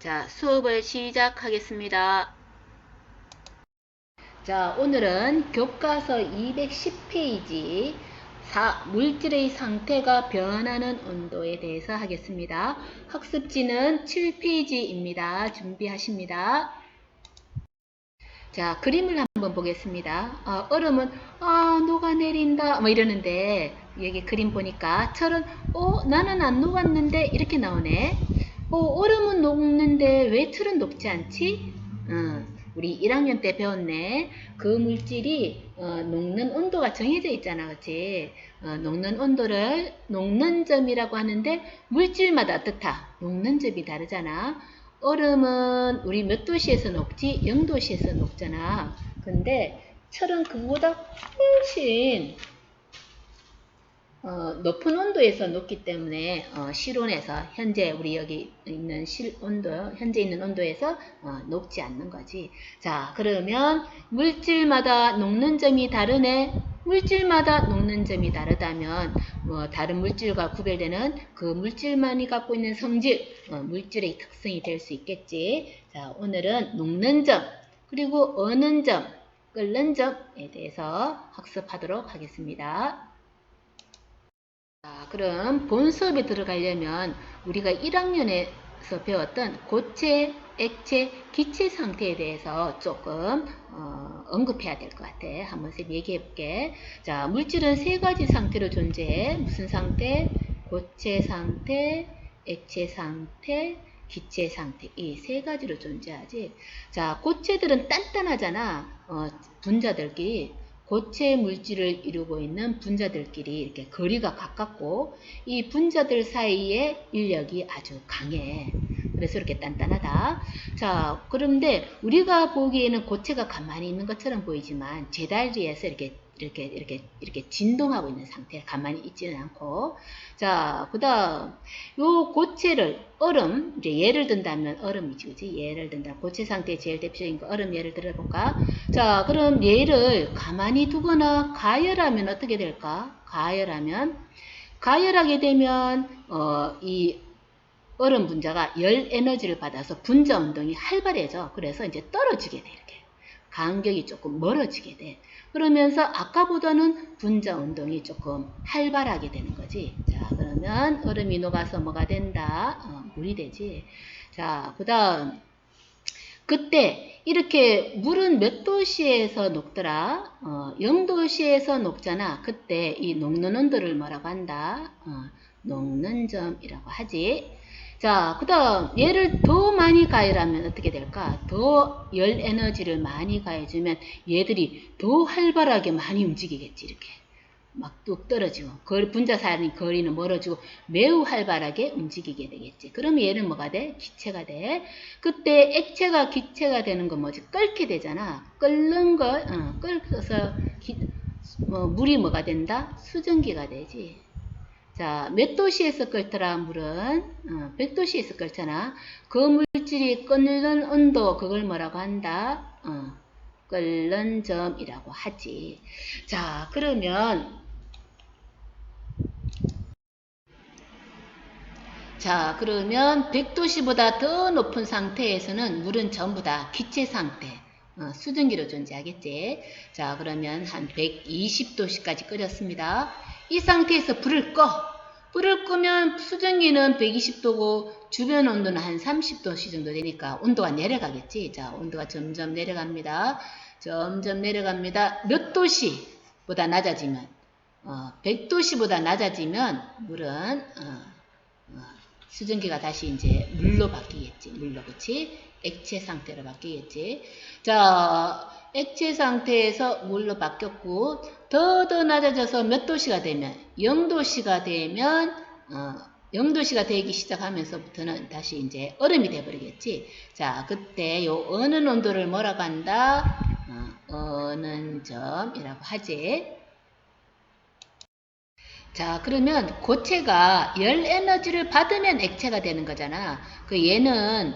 자, 수업을 시작하겠습니다. 자, 오늘은 교과서 210페이지 물질의 상태가 변하는 온도에 대해서 하겠습니다. 학습지는 7페이지입니다. 준비하십니다. 자, 그림을 한번 보겠습니다. 얼음은 녹아내린다 뭐 이러는데 여기 그림 보니까 철은 나는 안 녹았는데 이렇게 나오네. 얼음은 녹는데 왜 철은 녹지 않지? 우리 1학년 때 배웠네. 그 물질이 녹는 온도가 정해져 있잖아, 그치? 녹는 온도를 녹는 점이라고 하는데 물질마다 어떻다? 녹는 점이 다르잖아. 얼음은 우리 몇 도씨에서 녹지? 0도씨에서 녹잖아. 근데 철은 그거보다 훨씬 높은 온도에서 녹기 때문에 실온에서 현재 우리 여기 있는 현재 있는 온도에서 녹지 않는 거지. 자, 그러면 물질마다 녹는 점이 다르네. 물질마다 녹는 점이 다르다면 다른 물질과 구별되는 그 물질만이 갖고 있는 성질, 물질의 특성이 될 수 있겠지. 자, 오늘은 녹는 점, 그리고 어는 점, 끓는 점에 대해서 학습하도록 하겠습니다. 자, 그럼 본 수업에 들어가려면 우리가 1학년에서 배웠던 고체, 액체, 기체 상태에 대해서 조금 언급해야 될 것 같아. 한번 쌤 얘기해 볼게. 자, 물질은 세 가지 상태로 존재해. 무슨 상태? 고체 상태, 액체 상태, 기체 상태. 이 세 가지로 존재하지. 자, 고체들은 단단하잖아. 분자들끼리. 고체 물질을 이루고 있는 분자들끼리 이렇게 거리가 가깝고 이 분자들 사이의 인력이 아주 강해. 그래서 이렇게 단단하다. 자, 그런데 우리가 보기에는 고체가 가만히 있는 것처럼 보이지만 제자리에서 이렇게 진동하고 있는 상태, 가만히 있지는 않고. 자, 그 다음, 요 고체를, 얼음, 이제 예를 든다면 얼음이지, 그지? 예를 든다. 고체 상태의 제일 대표적인 거, 얼음 예를 들어볼까? 자, 그럼 얘를 가만히 두거나 가열하면 어떻게 될까? 가열하게 되면, 이 얼음 분자가 열 에너지를 받아서 분자 운동이 활발해져. 그래서 이제 떨어지게 돼, 이렇게. 간격이 조금 멀어지게 돼. 그러면서 아까보다는 분자 운동이 조금 활발하게 되는 거지. 자, 그러면 얼음이 녹아서 뭐가 된다? 물이 되지. 자, 그 다음. 그때 이렇게 물은 몇 도씨에서 녹더라? 0도씨에서 녹잖아. 그때 이 녹는 온도를 뭐라고 한다? 녹는 점이라고 하지. 자, 그 다음 얘를 더 많이 가열하면 어떻게 될까? 더 열 에너지를 많이 가해주면 얘들이 더 활발하게 많이 움직이겠지. 이렇게 막 뚝 떨어지고 분자 사이의 거리는 멀어지고 매우 활발하게 움직이게 되겠지. 그럼 얘는 뭐가 돼? 기체가 돼. 그때 액체가 기체가 되는 건 뭐지? 끓게 되잖아. 끓는 걸 끓여서 물이 뭐가 된다? 수증기가 되지. 자, 몇 도씨에서 끓더라, 물은? 100도씨에서 끓잖아. 그 물질이 끓는 온도, 그걸 뭐라고 한다? 끓는 점이라고 하지. 자, 그러면, 자, 그러면 100도씨보다 더 높은 상태에서는 물은 전부 다 기체 상태, 수증기로 존재하겠지. 자, 그러면 한 120도씨까지 끓였습니다. 이 상태에서 불을 꺼. 불을 끄면 수증기는 120도고 주변 온도는 한 30도씨 정도 되니까 온도가 내려가겠지. 자, 온도가 점점 내려갑니다. 점점 내려갑니다. 몇 도씨보다 낮아지면 100도씨보다 낮아지면 물은 수증기가 다시 이제 물로 바뀌겠지. 물로, 그치? 액체 상태로 바뀌겠지. 자, 액체 상태에서 물로 바뀌었고, 더 낮아져서 몇 도씨가 되면, 0도씨가 되면, 0도씨가 되기 시작하면서부터는 다시 이제 얼음이 돼버리겠지. 자, 그때 요 어는 온도를 뭐라고 한다? 어는 점이라고 하지. 자, 그러면 고체가 열 에너지를 받으면 액체가 되는 거잖아. 그 얘는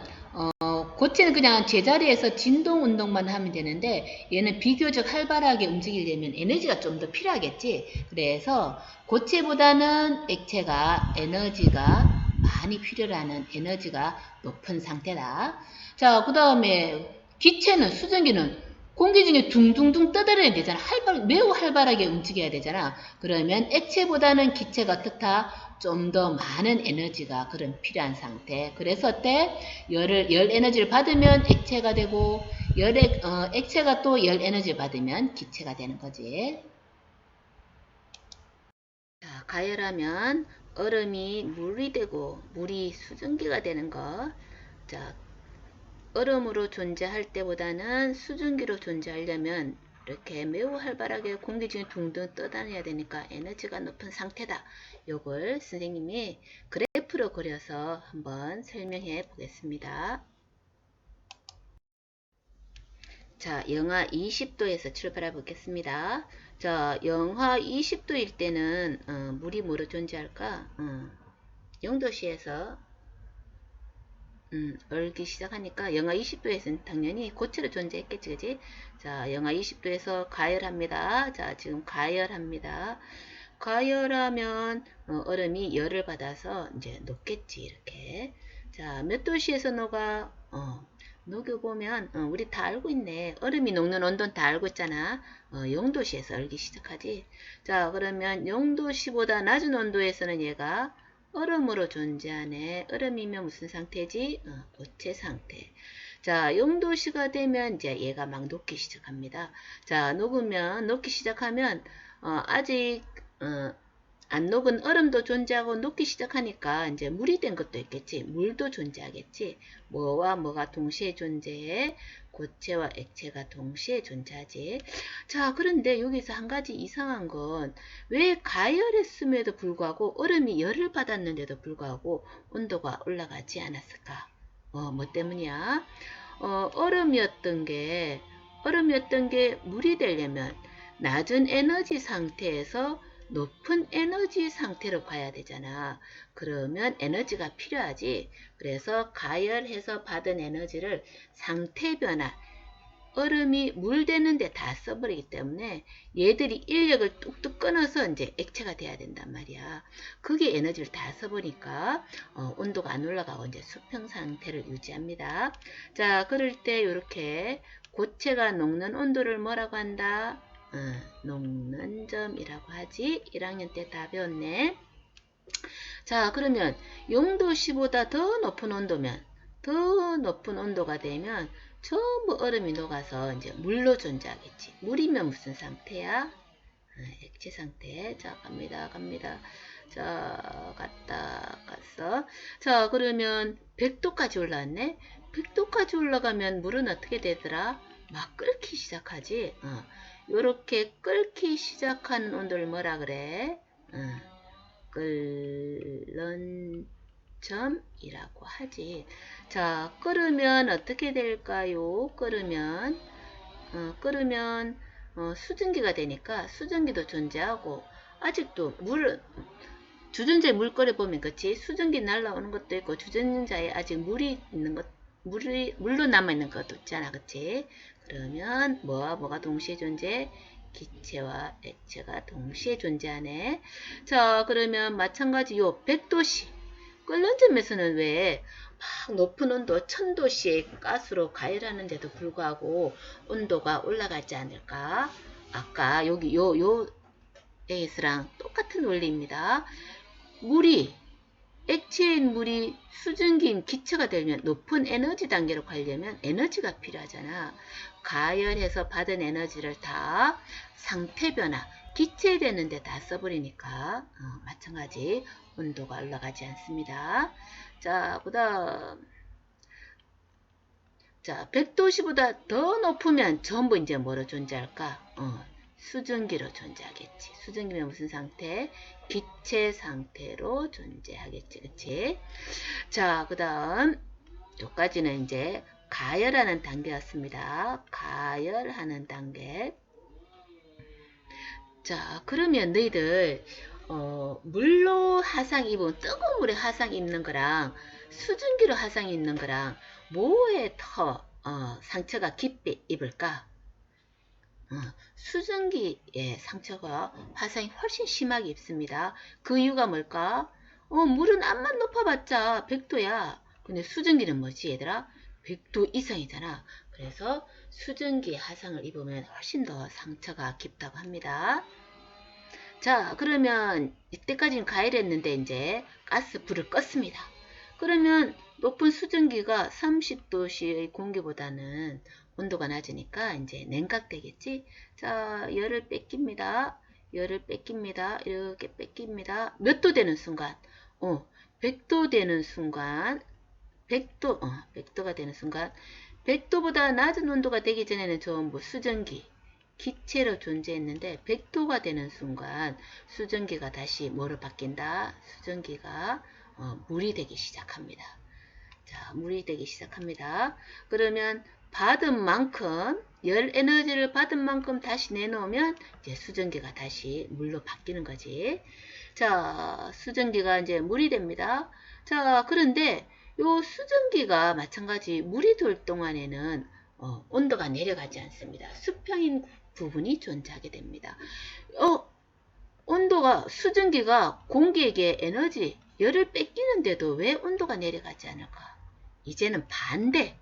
고체는 그냥 제자리에서 진동 운동만 하면 되는데 얘는 비교적 활발하게 움직이려면 에너지가 좀 더 필요하겠지. 그래서 고체보다는 액체가 에너지가 많이 필요로 하는 에너지가 높은 상태다. 자, 그 다음에 기체는, 수증기는 공기 중에 둥둥둥 떠다녀야 되잖아. 매우 활발하게 움직여야 되잖아. 그러면 액체보다는 기체가 어떻다? 좀 더 많은 에너지가 그런 필요한 상태. 그래서 어때? 열 에너지를 받으면 액체가 되고, 액체가 또 열 에너지를 받으면 기체가 되는 거지. 자, 가열하면 얼음이 물이 되고, 물이 수증기가 되는 거. 자, 얼음으로 존재할 때보다는 수증기로 존재하려면 이렇게 매우 활발하게 공기 중에 둥둥 떠다녀야 되니까 에너지가 높은 상태다. 요걸 선생님이 그래프로 그려서 한번 설명해 보겠습니다. 자, 영하 20도에서 출발해 보겠습니다. 자, 영하 20도일 때는 물이 뭐로 존재할까? 0도씨에서 얼기 시작하니까 영하 20도에서는 당연히 고체로 존재했겠지, 그지? 자, 영하 20도에서 가열합니다. 자, 지금 가열합니다. 가열하면 얼음이 열을 받아서 이제 녹겠지, 이렇게. 자, 몇 도씨에서 녹아? 녹여보면 우리 다 알고 있네. 얼음이 녹는 온도는 다 알고 있잖아. 0도씨에서 얼기 시작하지. 자, 그러면 0도씨보다 낮은 온도에서는 얘가 얼음으로 존재하네. 얼음이면 무슨 상태지? 고체 상태. 자, 0도씨가 되면 이제 얘가 막 녹기 시작합니다. 자, 녹기 시작하면 아직 안 녹은 얼음도 존재하고 녹기 시작하니까 이제 물이 된 것도 있겠지. 물도 존재하겠지. 뭐와 뭐가 동시에 존재해? 고체와 액체가 동시에 존재하지. 자, 그런데 여기서 한 가지 이상한 건 왜 가열했음에도 불구하고 얼음이 열을 받았는데도 불구하고 온도가 올라가지 않았을까? 뭐 때문이야? 얼음이었던 게 물이 되려면 낮은 에너지 상태에서 높은 에너지 상태로 가야 되잖아. 그러면 에너지가 필요하지. 그래서 가열해서 받은 에너지를 상태 변화, 얼음이 물 되는데 다 써버리기 때문에 얘들이 인력을 뚝뚝 끊어서 이제 액체가 돼야 된단 말이야. 그게 에너지를 다 써보니까 온도가 안 올라가고 이제 수평 상태를 유지합니다. 자, 그럴 때 이렇게 고체가 녹는 온도를 뭐라고 한다? 녹는 점이라고 하지. 1학년 때 다 배웠네. 자, 그러면 0도씨보다 더 높은 온도가 되면 전부 얼음이 녹아서 이제 물로 존재하겠지. 물이면 무슨 상태야? 액체 상태. 자, 갑니다. 자, 갔어. 자, 그러면 100도까지 올라왔네. 100도까지 올라가면 물은 어떻게 되더라? 막 끓기 시작하지. 요렇게 끓기 시작하는 온도를 뭐라 그래? 끓는 점이라고 하지. 자, 끓으면 어떻게 될까요? 끓으면 수증기가 되니까 수증기도 존재하고, 아직도 주전자에 물 끓여보면, 그치? 수증기 날라오는 것도 있고, 주전자에 아직 물이 있는 것, 물로 남아있는 것도 있잖아, 그치? 그러면 뭐가 동시에 존재해? 기체와 액체가 동시에 존재하네. 자, 그러면 마찬가지 요 100도씨 끓는 점에서는 왜 막 높은 온도 1000도씨의 가스로 가열하는데도 불구하고 온도가 올라가지 않을까? 아까 여기 요 에이스랑 똑같은 원리입니다. 액체인 물이 수증기인 기체가 되면 높은 에너지 단계로 가려면 에너지가 필요하잖아. 가열해서 받은 에너지를 다 상태 변화, 기체 되는데 다 써버리니까 마찬가지 온도가 올라가지 않습니다. 자, 그 다음. 자, 100도씨보다 더 높으면 전부 이제 뭐로 존재할까? 수증기로 존재하겠지. 수증기면 무슨 상태? 기체 상태로 존재하겠지. 그치? 자, 그 다음, 여기까지는 이제 가열하는 단계였습니다. 가열하는 단계. 자, 그러면 너희들, 물로 하상 입은, 뜨거운 물에 하상 입는 거랑, 수증기로 하상 입는 거랑, 뭐에 더, 상처가 깊이 입을까? 수증기의 상처가 화상이 훨씬 심하게 입습니다. 그 이유가 뭘까? 물은 암만 높아봤자 100도야. 근데 수증기는 뭐지 얘들아? 100도 이상이잖아. 그래서 수증기 화상을 입으면 훨씬 더 상처가 깊다고 합니다. 자, 그러면 이때까지는 가열했는데 이제 가스 불을 껐습니다. 그러면 높은 수증기가 30도씨의 공기보다는 온도가 낮으니까 이제 냉각되겠지. 자, 열을 뺏깁니다. 열을 뺏깁니다. 이렇게 뺏깁니다. 몇 도 되는 순간? 100도 되는 순간, 100도가 되는 순간, 100도보다 낮은 온도가 되기 전에는 전부 수증기, 기체로 존재했는데 100도가 되는 순간 수증기가 다시 뭐로 바뀐다? 수증기가 물이 되기 시작합니다. 자, 물이 되기 시작합니다. 그러면 받은 만큼, 열 에너지를 받은 만큼 다시 내놓으면 이제 수증기가 다시 물로 바뀌는 거지. 자, 수증기가 이제 물이 됩니다. 자, 그런데 요 수증기가 마찬가지 물이 돌 동안에는 온도가 내려가지 않습니다. 수평인 부분이 존재하게 됩니다. 온도가, 수증기가 공기에게 에너지, 열을 뺏기는데도 왜 온도가 내려가지 않을까? 이제는 반대.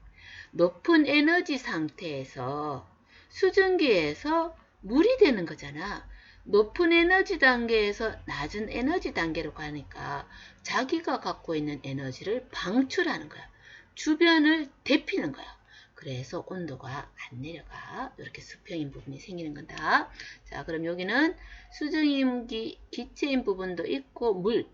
높은 에너지 상태에서 수증기에서 물이 되는 거잖아. 높은 에너지 단계에서 낮은 에너지 단계로 가니까 자기가 갖고 있는 에너지를 방출하는 거야. 주변을 데피는 거야. 그래서 온도가 안 내려가. 이렇게 수평인 부분이 생기는 건다. 자, 그럼 여기는 수증인 기체인 부분도 있고 물,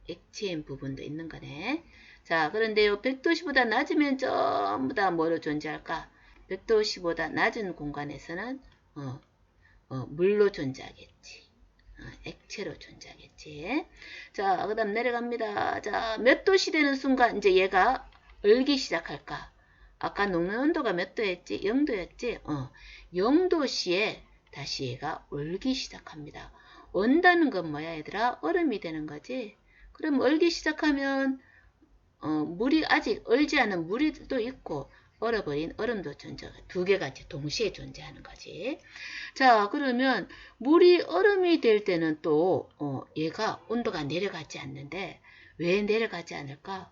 액체인 부분도 있는 거네. 자, 그런데 요 100도씨보다 낮으면 전부 다 뭐로 존재할까? 100도씨보다 낮은 공간에서는 물로 존재하겠지. 액체로 존재하겠지. 자, 그 다음 내려갑니다. 자, 몇 도씨 되는 순간 이제 얘가 얼기 시작할까? 아까 녹는 온도가 몇 도였지? 0도였지? 0도씨에 다시 얘가 얼기 시작합니다. 얼다는 건 뭐야 얘들아? 얼음이 되는 거지? 그럼 얼기 시작하면 물이 아직 얼지 않은 물도 있고 얼어버린 얼음도 존재하고 두 개가 동시에 존재하는 거지. 자, 그러면 물이 얼음이 될 때는 또 얘가 온도가 내려가지 않는데 왜 내려가지 않을까?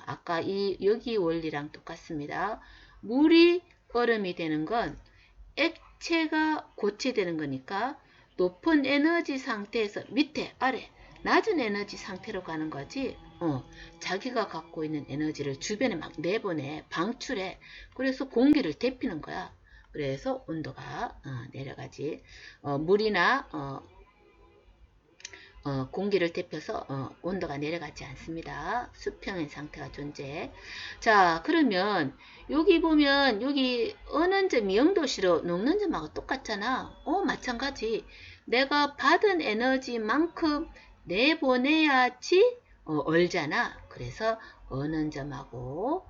아까 여기 원리랑 똑같습니다. 물이 얼음이 되는 건 액체가 고체되는 거니까 높은 에너지 상태에서 밑에 아래 낮은 에너지 상태로 가는 거지. 자기가 갖고 있는 에너지를 주변에 막 내보내, 방출해. 그래서 공기를 데피는 거야. 그래서 온도가 내려가지. 물이나 공기를 데펴서 온도가 내려가지 않습니다. 수평인 상태가 존재해. 자, 그러면 여기 보면 여기 어는 점이 0도씨로 녹는 점하고 똑같잖아. 마찬가지. 내가 받은 에너지만큼 내보내야지 얼잖아. 그래서 어는 점하고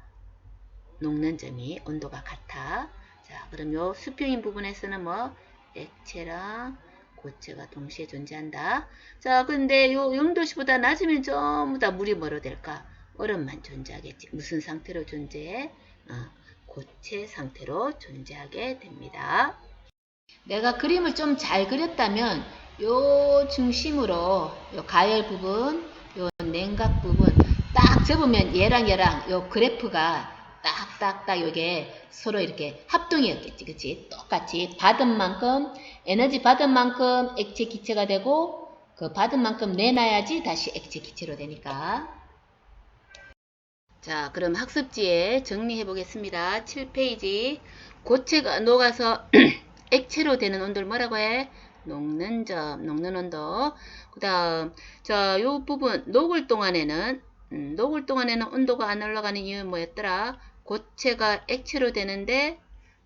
녹는 점이 온도가 같아. 자, 그럼 요 수평인 부분에서는 뭐 액체랑 고체가 동시에 존재한다. 자, 근데 요 0도씨보다 낮으면 전부 다 물이 뭐로 될까? 얼음만 존재하겠지. 무슨 상태로 존재해? 고체 상태로 존재하게 됩니다. 내가 그림을 좀 잘 그렸다면 요 중심으로 요 가열 부분, 요 냉각 부분 딱 접으면 얘랑 요 그래프가 딱딱딱 요게 서로 이렇게 합동이었겠지. 그치? 똑같이 받은 만큼 에너지 받은 만큼 액체 기체가 되고 그 받은 만큼 내놔야지 다시 액체 기체로 되니까. 자, 그럼 학습지에 정리해 보겠습니다. 7페이지. 고체가 녹아서 액체로 되는 온도를 뭐라고 해? 녹는 점, 녹는 온도. 그 다음, 자, 요 부분, 녹을 동안에는 온도가 안 올라가는 이유는 뭐였더라? 고체가 액체로 되는데,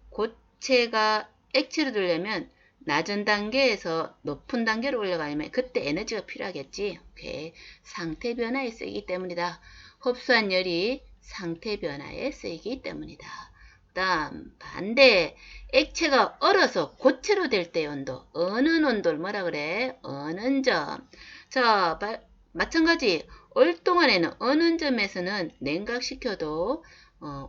고체가 액체로 되려면 낮은 단계에서 높은 단계로 올라가려면 그때 에너지가 필요하겠지. 오케이. 상태 변화에 쓰이기 때문이다. 흡수한 열이 상태 변화에 쓰이기 때문이다. 그 다음 반대 액체가 얼어서 고체로 될 때의 온도 어는 온도를 뭐라 그래? 어는 점. 자, 마찬가지 얼 동안에는 어는 점에서는 냉각시켜도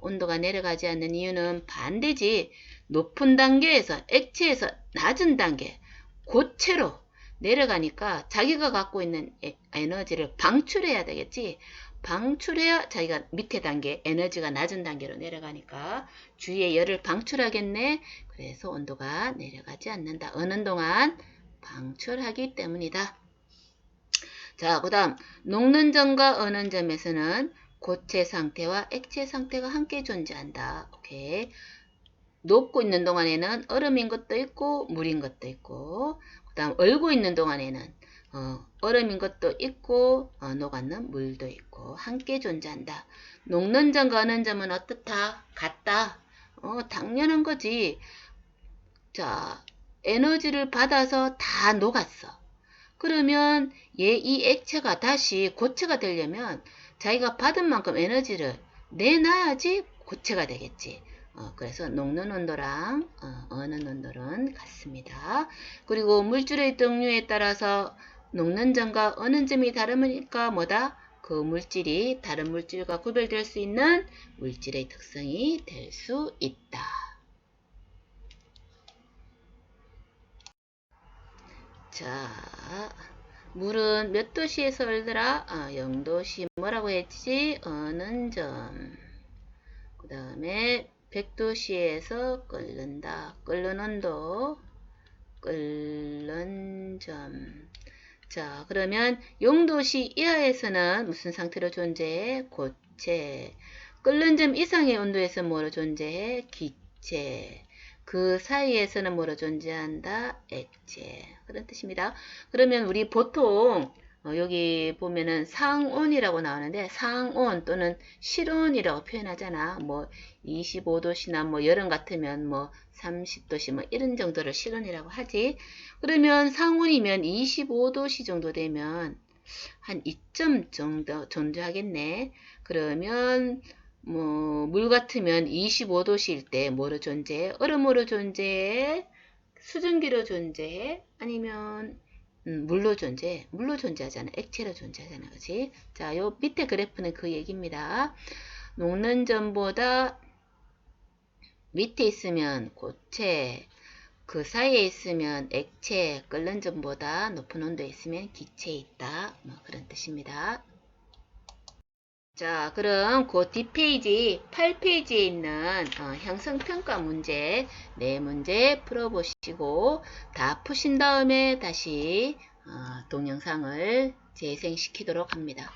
온도가 내려가지 않는 이유는 반대지. 높은 단계에서 액체에서 낮은 단계 고체로 내려가니까 자기가 갖고 있는 에너지를 방출해야 되겠지. 방출해야 자기가 밑에 단계, 에너지가 낮은 단계로 내려가니까 주위에 열을 방출하겠네. 그래서 온도가 내려가지 않는다. 어느 동안 방출하기 때문이다. 자, 그 다음 녹는 점과 어는 점에서는 고체 상태와 액체 상태가 함께 존재한다. 오케이. 녹고 있는 동안에는 얼음인 것도 있고 물인 것도 있고, 그 다음 얼고 있는 동안에는 얼음인 것도 있고 녹았는 물도 있고 함께 존재한다. 녹는 점과 어는 점은 어떻다? 같다. 당연한 거지. 자, 에너지를 받아서 다 녹았어. 그러면 이 액체가 다시 고체가 되려면 자기가 받은 만큼 에너지를 내놔야지 고체가 되겠지. 그래서 녹는 온도랑 어는 온도는 같습니다. 그리고 물질의 등류에 따라서 녹는 점과 어는 점이 다르니까 뭐다? 그 물질이 다른 물질과 구별될 수 있는 물질의 특성이 될 수 있다. 자, 물은 몇 도씨에서 얼더라? 0도씨 뭐라고 했지? 어는 점. 그 다음에 100도씨에서 끓는다. 끓는 온도, 끓는 점. 자, 그러면 0도씨 이하에서는 무슨 상태로 존재해? 고체. 끓는 점 이상의 온도에서 뭐로 존재해? 기체. 그 사이에서는 뭐로 존재한다? 액체. 그런 뜻입니다. 그러면 우리 보통 여기 보면은 상온이라고 나오는데 상온 또는 실온이라고 표현하잖아. 뭐 25도씨나 뭐 여름 같으면 뭐 30도씨 뭐 이런 정도를 실온이라고 하지. 그러면 상온이면 25도씨 정도 되면 한 2점 정도 존재하겠네. 그러면 뭐 물 같으면 25도씨일 때 뭐로 존재해? 얼음으로 존재해? 수증기로 존재해? 아니면 물로 존재해? 물로 존재하잖아. 액체로 존재하잖아. 그치? 자, 요 밑에 그래프는 그 얘기입니다. 녹는 점보다 밑에 있으면 고체, 그 사이에 있으면 액체, 끓는 점보다 높은 온도에 있으면 기체에 있다. 뭐 그런 뜻입니다. 자, 그럼 그 뒷페이지 8페이지에 있는 형성평가 문제 4문제 풀어보시고 다 푸신 다음에 다시 동영상을 재생시키도록 합니다.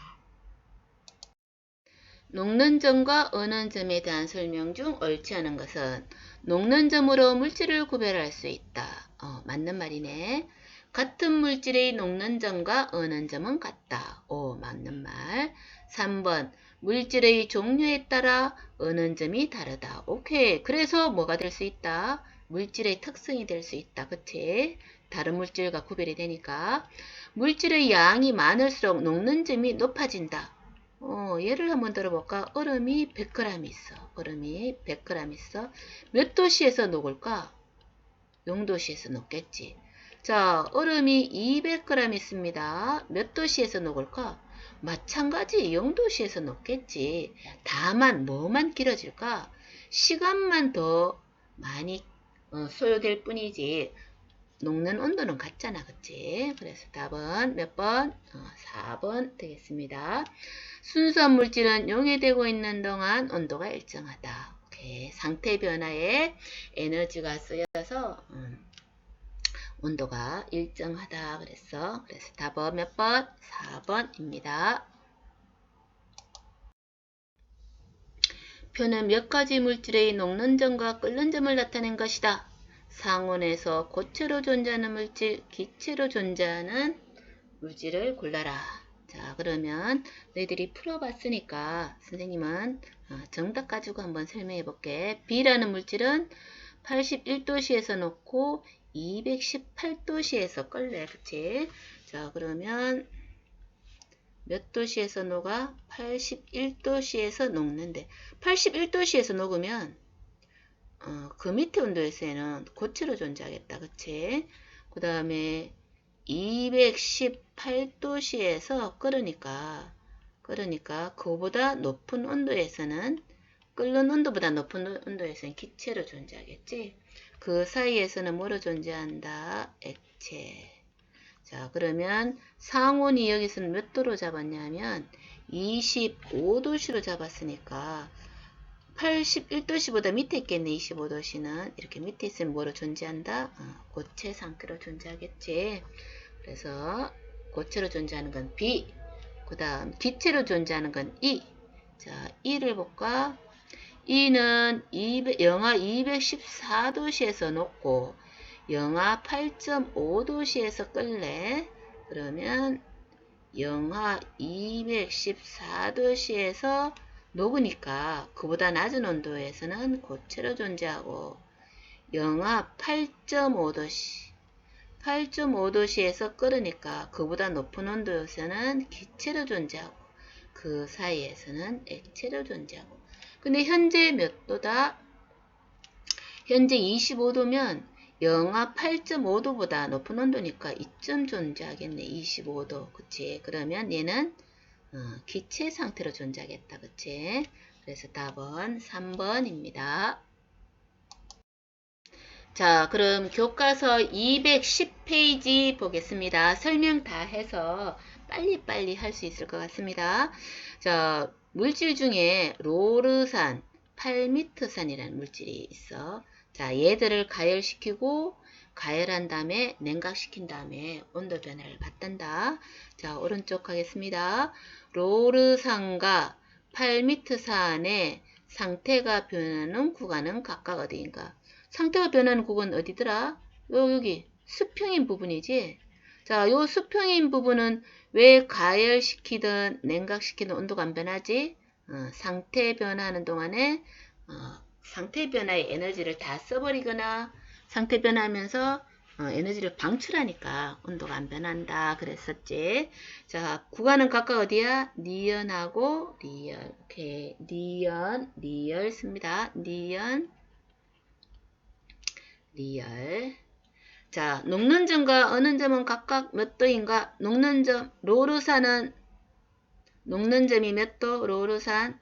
녹는 점과 어는 점에 대한 설명 중 옳지 않은 것은 녹는 점으로 물질을 구별할 수 있다. 맞는 말이네. 같은 물질의 녹는 점과 어는 점은 같다. 오, 맞는 말. 3번 물질의 종류에 따라 어는 점이 다르다. 오케이. 그래서 뭐가 될 수 있다? 물질의 특성이 될 수 있다. 그치? 다른 물질과 구별이 되니까. 물질의 양이 많을수록 녹는 점이 높아진다. 예를 한번 들어볼까? 얼음이 100g 있어. 얼음이 100g 있어. 몇 도씨에서 녹을까? 0도씨에서 녹겠지. 자, 얼음이 200g 있습니다. 몇 도씨에서 녹을까? 마찬가지 0도씨에서 녹겠지. 다만 뭐만 길어질까? 시간만 더 많이 소요될 뿐이지 녹는 온도는 같잖아. 그치? 그래서 답은 몇 번? 4번 되겠습니다. 순수한 물질은 용해되고 있는 동안 온도가 일정하다. 오케이. 상태 변화에 에너지가 쓰여서 온도가 일정하다 그랬어. 그래서 답은 몇 번? 4번입니다. 표는 몇 가지 물질의 녹는 점과 끓는 점을 나타낸 것이다. 상온에서 고체로 존재하는 물질, 기체로 존재하는 물질을 골라라. 자, 그러면 너희들이 풀어봤으니까 선생님은 정답 가지고 한번 설명해 볼게. B라는 물질은 81도씨에서 녹고 218도씨에서 끓래. 그치? 자, 그러면 몇 도씨에서 녹아? 81도씨에서 녹는데 81도씨에서 녹으면 그 밑에 온도에서는 고체로 존재하겠다. 그치? 그 다음에 218도씨에서 끓으니까 그보다 높은 온도에서는 끓는 온도보다 높은 온도에서는 기체로 존재하겠지. 그 사이에서는 뭐로 존재한다? 액체. 자, 그러면 상온이 여기서는 몇 도로 잡았냐면 25도씨로 잡았으니까 81도씨보다 밑에 있겠네. 25도씨는 이렇게 밑에 있으면 뭐로 존재한다? 고체 상태로 존재하겠지. 그래서 고체로 존재하는 건 B, 그 다음 기체로 존재하는 건 E. 자, E를 볼까? E는 영하 214도씨에서 녹고 영하 8.5도씨에서 끓래. 그러면 영하 214도씨에서 녹으니까 그보다 낮은 온도에서는 고체로 존재하고 영하 8.5도씨에서 끓으니까 그보다 높은 온도에서는 기체로 존재하고 그 사이에서는 액체로 존재하고. 근데 현재 몇 도다? 현재 25도면 영하 8.5도보다 높은 온도니까 이쯤 존재하겠네. 25도. 그치? 그러면 얘는 기체 상태로 존재하겠다. 그치? 그래서 답은 3번입니다. 자, 그럼 교과서 210페이지 보겠습니다. 설명 다 해서 빨리빨리 할 수 있을 것 같습니다. 자, 물질 중에 로르산, 팔미트산이라는 물질이 있어. 자, 얘들을 가열시키고 가열한 다음에 냉각시킨 다음에 온도 변화를 받단다. 자, 오른쪽 하겠습니다. 로르산과 팔미트산의 상태가 변하는 구간은 각각 어디인가? 상태가 변하는 구간은 어디더라? 여기 수평인 부분이지. 자, 요 수평인 부분은 왜 가열시키든 냉각시키든 온도가 안 변하지? 상태 변화하는 동안에 상태 변화의 에너지를 다 써버리거나 상태 변화하면서 에너지를 방출하니까 온도가 안 변한다 그랬었지. 자, 구간은 각각 어디야? 니연하고 리열. 오케이. 리열 씁니다. 니연, 리열. 자, 녹는 점과 어는 점은 각각 몇 도인가? 녹는 점, 로르산은 녹는 점이 몇 도? 로르산.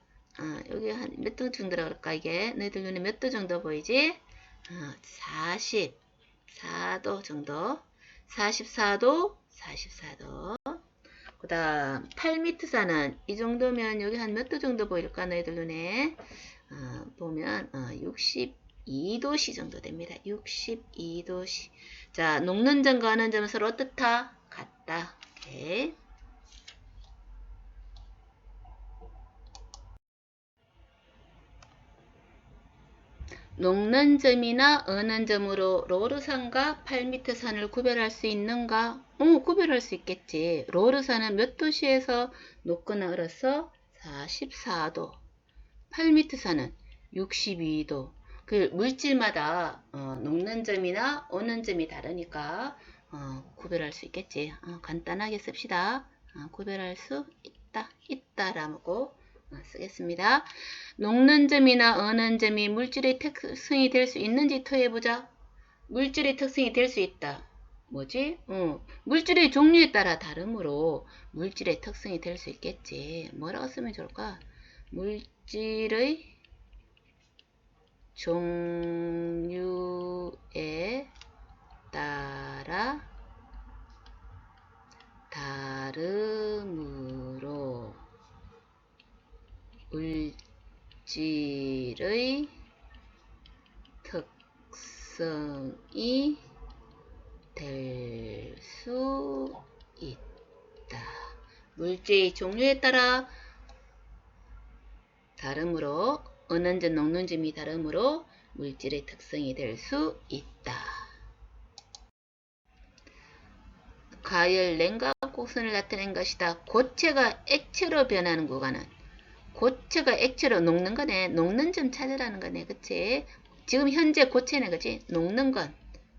여기 한 몇 도 정도라고 할까, 이게? 너희들 눈에 몇 도 정도 보이지? 44도 정도. 44도. 그 다음, 8미터산은 이 정도면 여기 한 몇 도 정도 보일까, 너희들 눈에? 보면, 62도씨 정도 됩니다. 62도씨. 자, 녹는 점과 어는 점은 서로 어떻다? 같다. 오케이. 녹는 점이나 어는 점으로 로르산과 8미터산을 구별할 수 있는가? 구별할 수 있겠지. 로르산은 몇 도씨에서 녹거나 얼었어? 44도. 8미터산은 62도. 그 물질마다 녹는 점이나 어는 점이 다르니까 구별할 수 있겠지. 간단하게 씁시다. 구별할 수 있다라고 쓰겠습니다. 녹는 점이나 어는 점이 물질의 특성이 될 수 있는지 토해보자. 물질의 특성이 될 수 있다. 뭐지? 물질의 종류에 따라 다르므로 물질의 특성이 될 수 있겠지. 뭐라고 쓰면 좋을까? 물질의 종류에 따라 다르므로 물질의 특성이 될 수 있다. 물질의 종류에 따라 다르므로 어는 점, 녹는 점이 다르므로 물질의 특성이 될 수 있다. 가열, 냉각 곡선을 나타낸 것이다. 고체가 액체로 변하는 구간은 고체가 액체로 녹는 거네. 녹는 점 찾으라는 거네. 그치? 지금 현재 고체네. 그치? 녹는 건.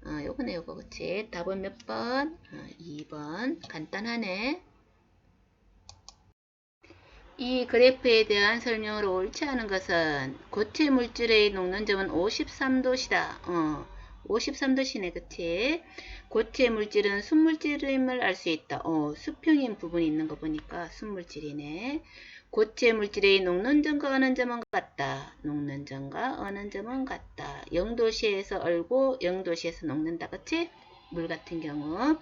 요거네, 요거. 그치? 답은 몇 번? 2번. 간단하네. 이 그래프에 대한 설명으로 옳지 않은 것은 고체 물질의 녹는 점은 53도시다. 53도시네. 그치? 고체 물질은 순물질임을 알 수 있다. 수평인 부분이 있는 거 보니까 순물질이네. 고체 물질의 녹는 점과 어는 점은 같다. 녹는 점과 어는 점은 같다. 0도시에서 얼고 0도시에서 녹는다. 그치? 물 같은 경우.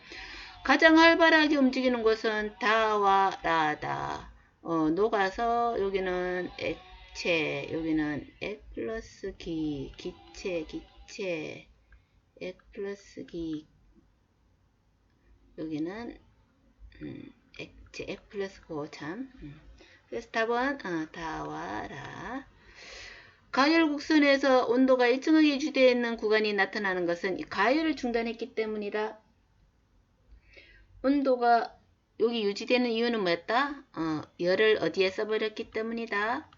가장 활발하게 움직이는 곳은 다와 라다. 녹아서 여기는 액체, 여기는 액 플러스 기, 기체, 액 플러스 기, 여기는 액체, 액 플러스 고참. 그래서 답은 다와 라. 가열곡선에서 온도가 일정하게 유지되어 있는 구간이 나타나는 것은 가열을 중단했기 때문이다. 온도가 여기 유지되는 이유는 뭐였다? 열을 어디에 써버렸기 때문이다.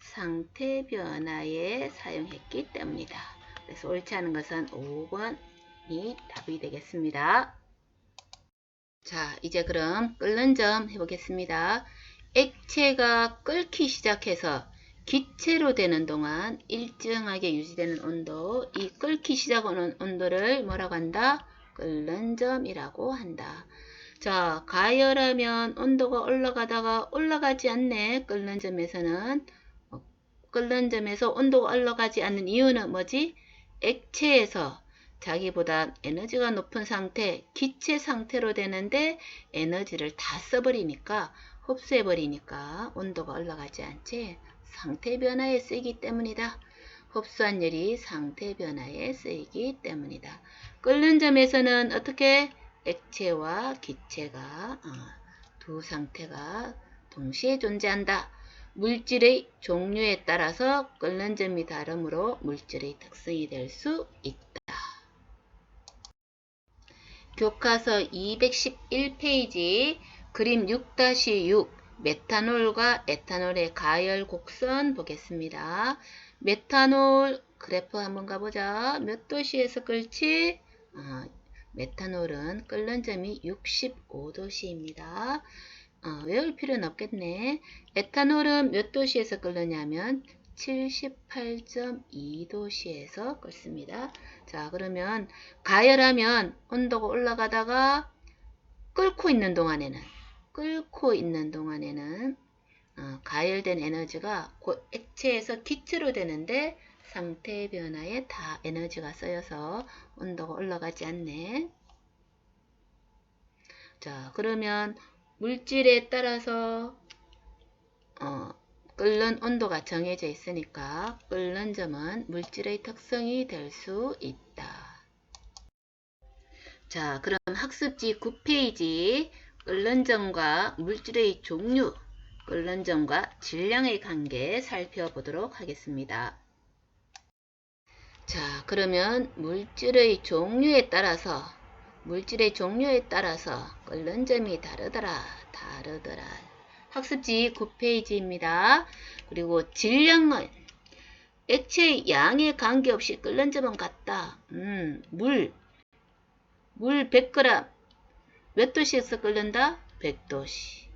상태 변화에 사용했기 때문이다. 그래서 옳지 않은 것은 5번이 답이 되겠습니다. 자, 이제 그럼 끓는 점 해보겠습니다. 액체가 끓기 시작해서 기체로 되는 동안 일정하게 유지되는 온도, 이 끓기 시작하는 온도를 뭐라고 한다? 끓는 점이라고 한다. 자, 가열하면 온도가 올라가다가 올라가지 않네. 끓는 점에서는. 끓는 점에서 온도가 올라가지 않는 이유는 뭐지? 액체에서 자기보다 에너지가 높은 상태, 기체 상태로 되는데 에너지를 다 써버리니까, 흡수해버리니까 온도가 올라가지 않지. 상태 변화에 쓰이기 때문이다. 흡수한 열이 상태 변화에 쓰이기 때문이다. 끓는 점에서는 어떻게? 액체와 기체가 두 상태가 동시에 존재한다. 물질의 종류에 따라서 끓는 점이 다르므로 물질의 특성이 될 수 있다. 교과서 211페이지 그림 6-6 메탄올과 에탄올의 가열 곡선 보겠습니다. 메탄올 그래프 한번 가보자. 몇 도씨에서 끓지? 메탄올은 끓는 점이 65도씨입니다. 외울 필요는 없겠네. 에탄올은 몇 도씨에서 끓느냐면 78.2도씨에서 끓습니다. 자, 그러면 가열하면 온도가 올라가다가 끓고 있는 동안에는 가열된 에너지가 곧 액체에서 기체로 되는데 상태 변화에 다 에너지가 쓰여서 온도가 올라가지 않네. 자, 그러면 물질에 따라서 끓는 온도가 정해져 있으니까 끓는 점은 물질의 특성이 될 수 있다. 자, 그럼 학습지 9페이지 끓는 점과 물질의 종류, 끓는 점과 질량의 관계 살펴보도록 하겠습니다. 자, 그러면 물질의 종류에 따라서 끓는 점이 다르더라. 학습지 9페이지입니다. 그리고 질량은 액체의 양에 관계없이 끓는 점은 같다. 물 100g 몇 도씨에서 끓는다? 100도씨.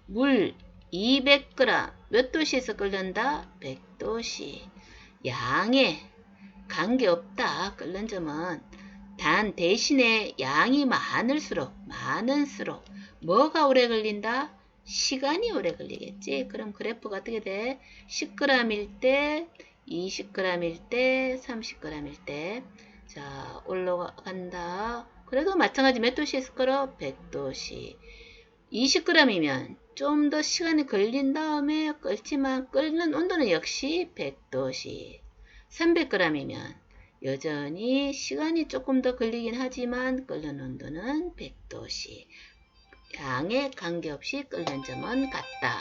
물 200g 몇 도씨에서 끓는다? 100도씨. 양에 관계없다. 끓는 점은 단 대신에 양이 많을수록 뭐가 오래 걸린다? 시간이 오래 걸리겠지. 그럼 그래프가 어떻게 돼? 10g일 때, 20g일 때, 30g일 때. 자, 올라간다. 그래도 마찬가지 몇 도씨에서 끓어? 100도씨. 20g이면 좀 더 시간이 걸린 다음에 끓지만 끓는 온도는 역시 100도씨. 300g이면 여전히 시간이 조금 더 걸리긴 하지만 끓는 온도는 100도씨. 양에 관계없이 끓는 점은 같다.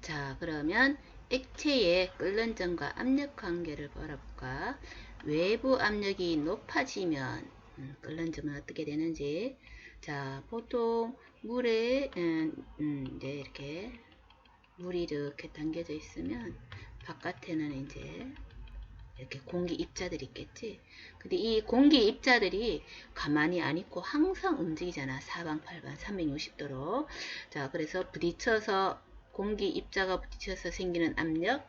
자, 그러면 액체의 끓는 점과 압력 관계를 알아볼까? 외부 압력이 높아지면 끓는 점은 어떻게 되는지. 자, 보통 물에 이제 이렇게 물이 이렇게 담겨져 있으면 바깥에는 이제 이렇게 공기 입자들이 있겠지. 근데 이 공기 입자들이 가만히 안 있고 항상 움직이잖아. 사방팔방 360도로. 자, 그래서 부딪혀서 공기 입자가 부딪혀서 생기는 압력,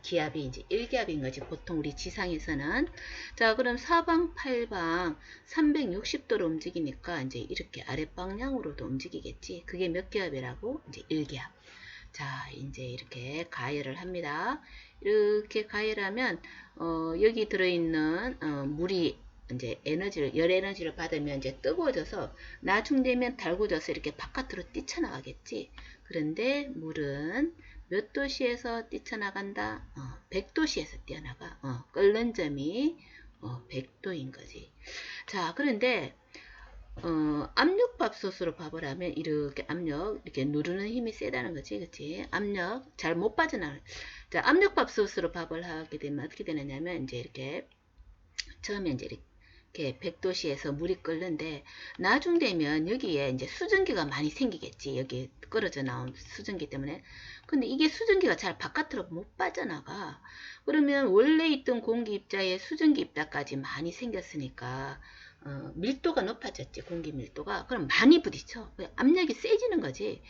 기압이 이제 1기압인 거지. 보통 우리 지상에서는. 자, 그럼 사방팔방 360도로 움직이니까 이제 이렇게 아랫방향으로도 움직이겠지. 그게 몇 기압이라고? 이제 1기압. 자, 이제 이렇게 가열을 합니다. 이렇게 가열하면 여기 들어있는 물이 이제 열 에너지를 받으면 이제 뜨거워져서 나중 되면 달궈져서 이렇게 바깥으로 뛰쳐나가겠지. 그런데 물은 몇 도씨에서 뛰쳐나간다? 100도씨에서 뛰어나가. 끓는 점이 100도인 거지. 자, 그런데 압력밥솥으로 밥을 하면 이렇게 이렇게 누르는 힘이 세다는 거지, 그치? 압력 잘 못 빠져나가. 자, 압력밥솥으로 밥을 하게 되면 어떻게 되느냐면 이제 이렇게 처음에 이제 이렇게 100도씨에서 물이 끓는데 나중 되면 여기에 이제 수증기가 많이 생기겠지. 여기 끓어져 나온 수증기 때문에. 근데 이게 수증기가 잘 바깥으로 못 빠져나가. 그러면 원래 있던 공기 입자에 수증기 입자까지 많이 생겼으니까 밀도가 높아졌지. 공기 밀도가. 그럼 많이 부딪혀. 압력이 세지는 거지.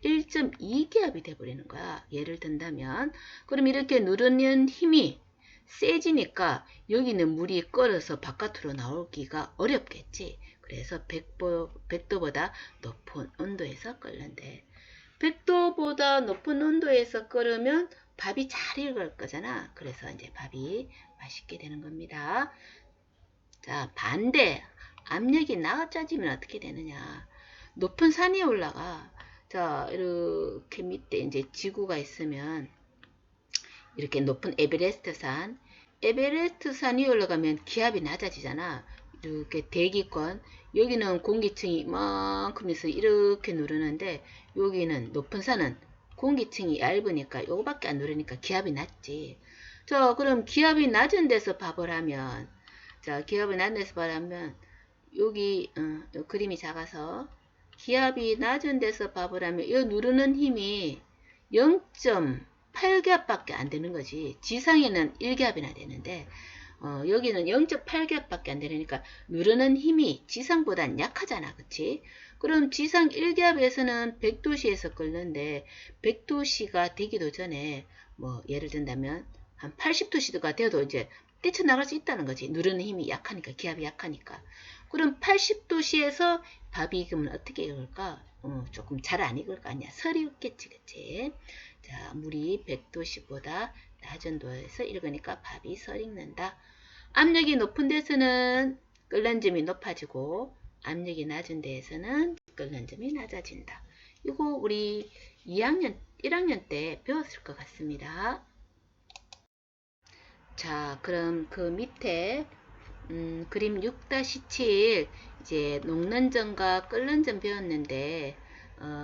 1.2기압이 돼버리는 거야. 예를 든다면 그럼 이렇게 누르는 힘이 세지니까 여기는 물이 끓어서 바깥으로 나오기가 어렵겠지. 그래서 100도보다 높은 온도에서 끓는데 100도보다 높은 온도에서 끓으면 밥이 잘 익을 거잖아. 그래서 이제 밥이 맛있게 되는 겁니다. 자, 반대 압력이 낮아지면 어떻게 되느냐. 높은 산이 올라가. 자, 이렇게 밑에 이제 지구가 있으면 이렇게 높은 에베레스트 산이 올라가면 기압이 낮아지잖아. 이렇게 대기권, 여기는 공기층이 이만큼 있어 이렇게 누르는데 여기는 높은 산은 공기층이 얇으니까 요거밖에 안 누르니까 기압이 낮지. 자, 그럼 기압이 낮은 데서 밥을 하면, 자, 기압이 낮은 데서 밥을 하면 여기 요 그림이 작아서 기압이 낮은 데서 밥을 하면 이 누르는 힘이 0.8기압밖에 안 되는 거지. 지상에는 1기압이나 되는데 여기는 0.8기압밖에 안 되니까 누르는 힘이 지상보단 약하잖아. 그치? 그럼 지상 1기압에서는 100도씨에서 끓는데 100도씨가 되기도 전에 뭐 예를 든다면 한 80도씨가 되어도 이제 뛰쳐나갈 수 있다는 거지. 누르는 힘이 약하니까, 기압이 약하니까. 그럼 80도씨에서 밥이 익으면 어떻게 익을까? 조금 잘 안 익을 거 아니야. 설이 익겠지, 그치? 자, 물이 100도씨보다 낮은 도에서 익으니까 밥이 설 익는다. 압력이 높은 데서는 끓는 점이 높아지고 압력이 낮은 데에서는 끓는 점이 낮아진다. 이거 우리 1학년 때 배웠을 것 같습니다. 자, 그럼 그 밑에 그림 6-7 이제 녹는 점과 끓는 점 배웠는데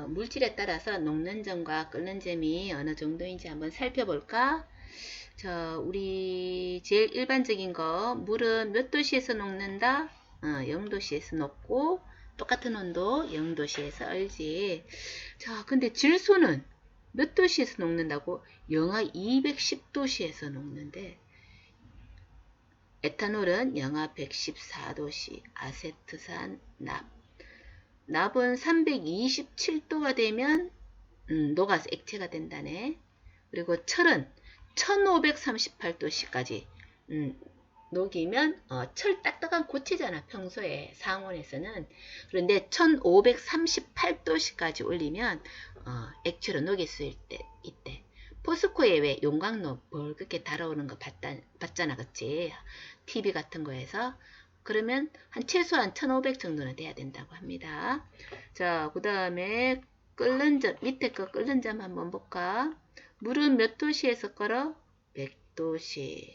물질에 따라서 녹는 점과 끓는 점이 어느 정도인지 한번 살펴볼까? 자, 우리 제일 일반적인 거 물은 몇 도씨에서 녹는다? 0도씨에서 녹고 똑같은 온도 0도씨에서 얼지. 자, 근데 질소는 몇 도씨에서 녹는다고? 영하 210도씨에서 녹는데 에탄올은 영하 114도씨, 아세트산, 납은 327도가 되면 녹아서 액체가 된다네. 그리고 철은 1538도씨까지 녹이면 철 딱딱한 고체잖아. 평소에 상온에서는. 그런데 1538도씨까지 올리면 액체로 녹일 수 있대. 포스코에 왜 용광로 벌겋게 달아오는 거 봤잖아, 그치? TV 같은 거에서. 그러면 최소한 1500 정도는 돼야 된다고 합니다. 자, 그 다음에 끓는 점, 밑에 거 끓는 점 한번 볼까? 물은 몇 도씨에서 끓어? 100도씨.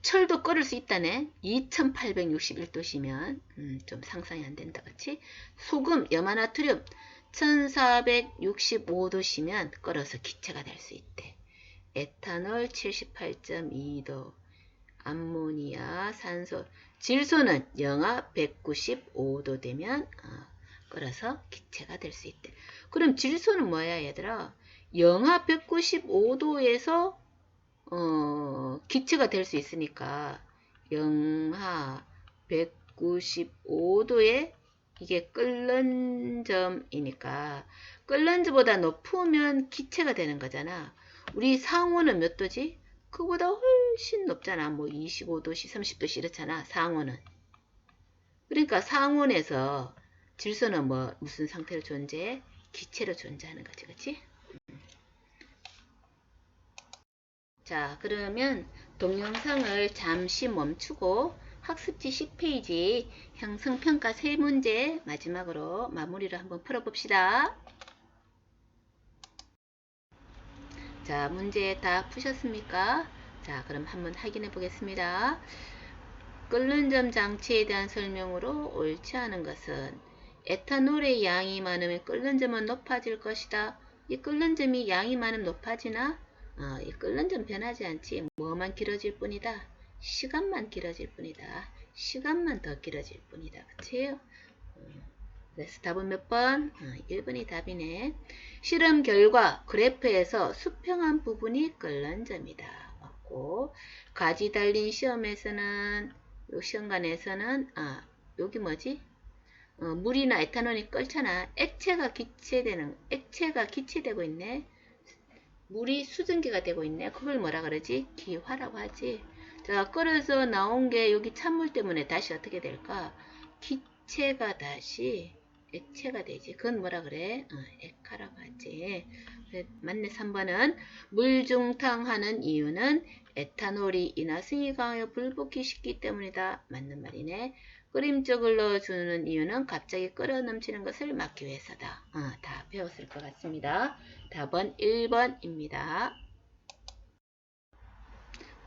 철도 끓을 수 있다네. 2861도씨면 좀 상상이 안 된다, 그치? 소금, 염화나트륨 1465도씨면 끓어서 기체가 될 수 있대. 에탄올 78.2도, 암모니아, 산소, 질소는 영하 195도 되면 끓어서 기체가 될 수 있대. 그럼 질소는 뭐야, 얘들아? 영하 195도에서 기체가 될 수 있으니까 영하 195도에 이게 끓는 점이니까 끓는 점보다 높으면 기체가 되는 거잖아. 우리 상온은 몇 도지? 그보다 훨씬 높잖아. 뭐 25도씨, 30도씨 이렇잖아. 상온은. 그러니까 상온에서 질소는 뭐 무슨 상태로 존재해? 기체로 존재하는 거지. 그치? 자, 그러면 동영상을 잠시 멈추고 학습지 10페이지 형성평가 3문제 마지막으로 마무리를 한번 풀어봅시다. 자, 문제 다 푸셨습니까? 자, 그럼 한번 확인해 보겠습니다. 끓는 점 장치에 대한 설명으로 옳지 않은 것은 에탄올의 양이 많으면 끓는 점은 높아질 것이다. 이 끓는 점이 양이 많으면 높아지나? 이 끓는 점 변하지 않지. 뭐만 길어질 뿐이다. 시간만 길어질 뿐이다. 시간만 더 길어질 뿐이다. 그치? 그래서 답은 몇 번? 1번이 답이네. 실험 결과 그래프에서 수평한 부분이 끓는 점이다. 맞고, 가지 달린 시험에서는, 요 시험관에서는, 여기 뭐지? 물이나 에탄올이 끓잖아. 액체가 기체되고 있네. 물이 수증기가 되고 있네. 그걸 뭐라 그러지? 기화라고 하지. 자, 끓여서 나온 게 여기 찬물 때문에 다시 어떻게 될까? 기체가 다시 액체가 되지. 그건 뭐라 그래? 액화라고 하지. 맞네. 3번은 물중탕하는 이유는 에탄올이 인화성이 강하여 불붙기 쉽기 때문이다. 맞는 말이네. 끓임쪽을 넣어주는 이유는 갑자기 끓어 넘치는 것을 막기 위해서다. 다 배웠을 것 같습니다. 답은 1번입니다.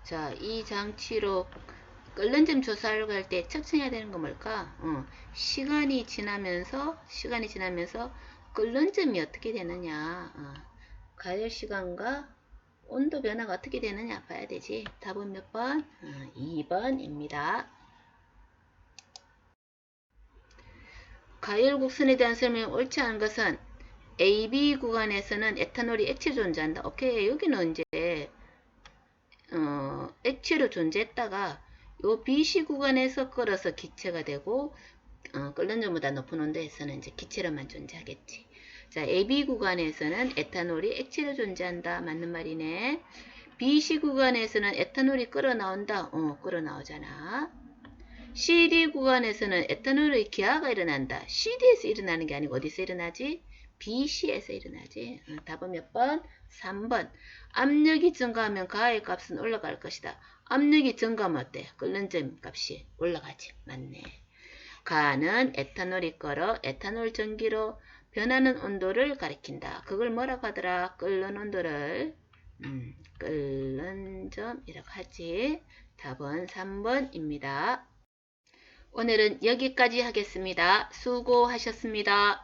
자, 이 장치로 끓는 점 조사를 할 때 측정해야 되는 건 뭘까? 시간이 지나면서 끓는 점이 어떻게 되느냐. 가열 시간과 온도 변화가 어떻게 되느냐 봐야 되지. 답은 몇 번? 2번입니다. 가열 곡선에 대한 설명이 옳지 않은 것은 AB 구간에서는 에탄올이 액체 존재한다. 오케이. 여기는 이제 액체로 존재했다가 요 BC 구간에서 끓어서 기체가 되고 끓는 점보다 높은 온도에서는 이제 기체로만 존재하겠지. 자, AB 구간에서는 에탄올이 액체로 존재한다. 맞는 말이네. BC 구간에서는 에탄올이 끓어 나온다. 끓어 나오잖아. CD 구간에서는 에탄올의 기화가 일어난다. CD에서 일어나는 게 아니고 어디서 일어나지? BC에서 일어나지. 답은 몇 번? 3번. 압력이 증가하면 가의 값은 올라갈 것이다. 압력이 증가하면 어때? 끓는 점 값이 올라가지. 맞네. 가는 에탄올이 끓어 에탄올 전기로 변하는 온도를 가리킨다. 그걸 뭐라고 하더라? 끓는 온도를 끓는 점이라고 하지. 답은 3번입니다. 오늘은 여기까지 하겠습니다. 수고하셨습니다.